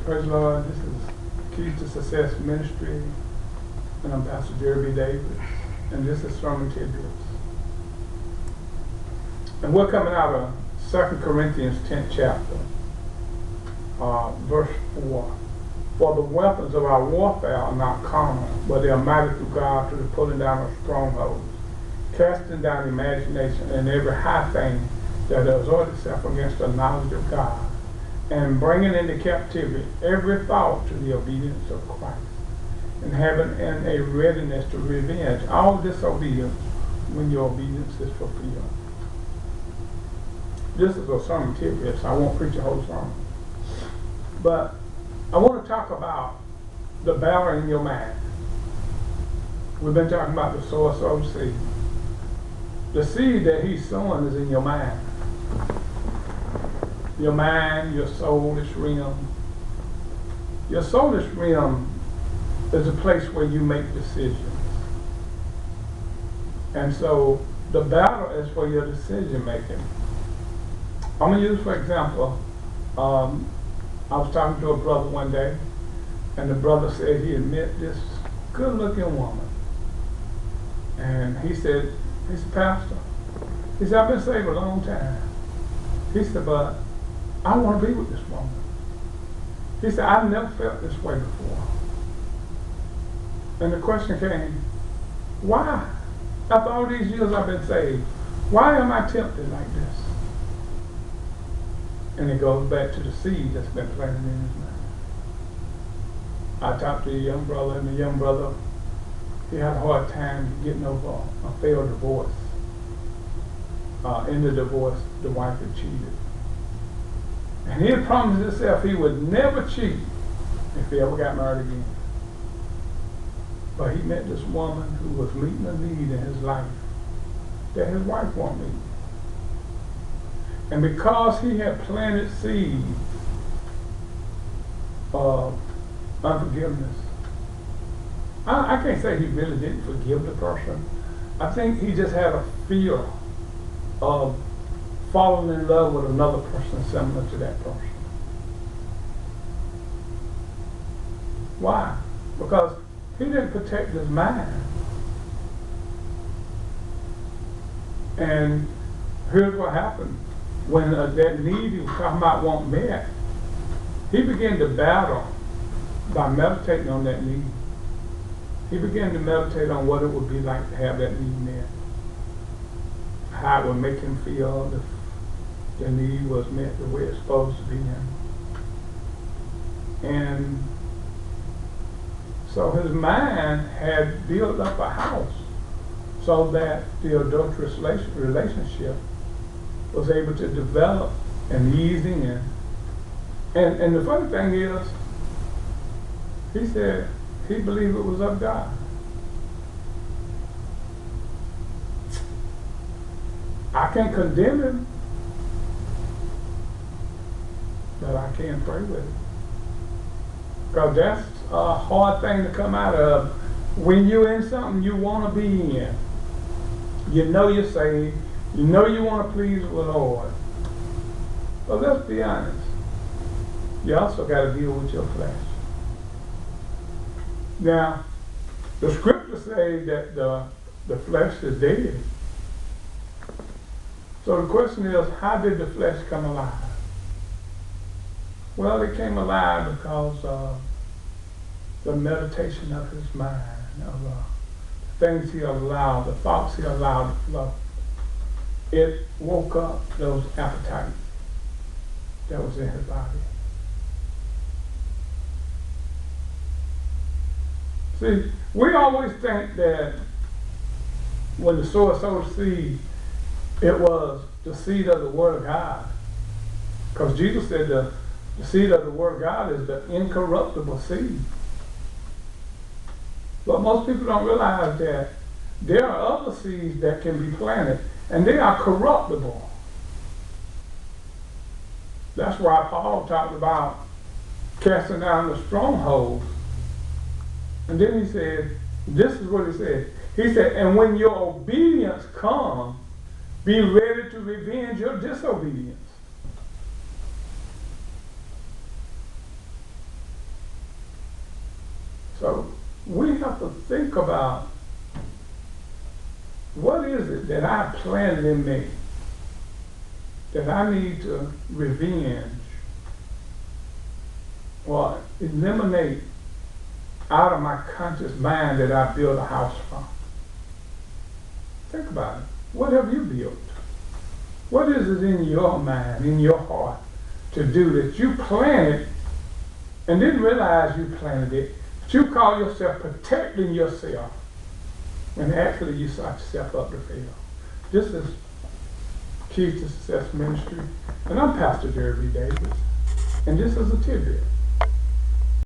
Praise the Lord. This is Keys to Success Ministry, and I'm Pastor Jerry B. Davis, and this is Sermon Tidbits. And we're coming out of 2 Corinthians 10th chapter, verse 4. For the weapons of our warfare are not carnal, but they are mighty through God to the pulling down of strongholds, casting down imagination and every high thing that exalts itself against the knowledge of God, and bringing into captivity every thought to the obedience of Christ, and having in a readiness to revenge all disobedience when your obedience is fulfilled. This is a sermon tidbit, so I won't preach a whole sermon. But I want to talk about the battle in your mind. We've been talking about the sower sows seed. The seed that he's sowing is in your mind. Your mind, your soulish realm. Your soulish realm is a place where you make decisions. And so the battle is for your decision making. I'm going to use, for example, I was talking to a brother one day, and the brother said he had met this good-looking woman. And he said, Pastor, he said, I've been saved a long time. He said, but I want to be with this woman. He said, I've never felt this way before. And the question came, why? After all these years I've been saved, why am I tempted like this? And it goes back to the seed that's been planted in his mind. I talked to a young brother, and the young brother, he had a hard time getting over a failed divorce. In the divorce, the wife had cheated. And he had promised himself he would never cheat if he ever got married again. But he met this woman who was meeting a need in his life that his wife won't meet. And because he had planted seeds of unforgiveness, I can't say he really didn't forgive the person. I think he just had a fear of falling in love with another person similar to that person. Why? Because he didn't protect his mind. And here's what happened. When that need he was talking about wasn't met, he began to battle by meditating on that need. He began to meditate on what it would be like to have that need met. How it would make him feel if the need was met the way it's supposed to be. And so his mind had built up a house so that the adulterous relationship was able to develop and ease in. And the funny thing is, he said he believed it was of God. I can't condemn him, but I can pray with him. Because that's a hard thing to come out of. When you're in something you want to be in, you know you're saved, you know you want to please the Lord. But let's be honest, you also got to deal with your flesh. Now, the scriptures say that the flesh is dead. So the question is, how did the flesh come alive? Well, it came alive because of the meditation of his mind, of the things he allowed, the thoughts he allowed to flow. It woke up those appetites that was in his body. See, we always think that when the sower sowed seed, it was the seed of the Word of God. Because Jesus said the seed of the Word of God is the incorruptible seed. But most people don't realize that there are other seeds that can be planted, and they are corruptible. That's why Paul talked about casting down the strongholds. And then he said, this is what he said. He said, and when your obedience comes, be ready to revenge your disobedience. So we have to think about what is it that I planted in me that I need to revenge or eliminate out of my conscious mind that I built a house from. Think about it. What have you built? What is it in your mind, in your heart, to do that you planted and didn't realize you planted it, but you call yourself protecting yourself, and actually you set yourself up to fail? This is Keys to Success Ministry, and I'm Pastor Jerry Davis, and this is a tidbit.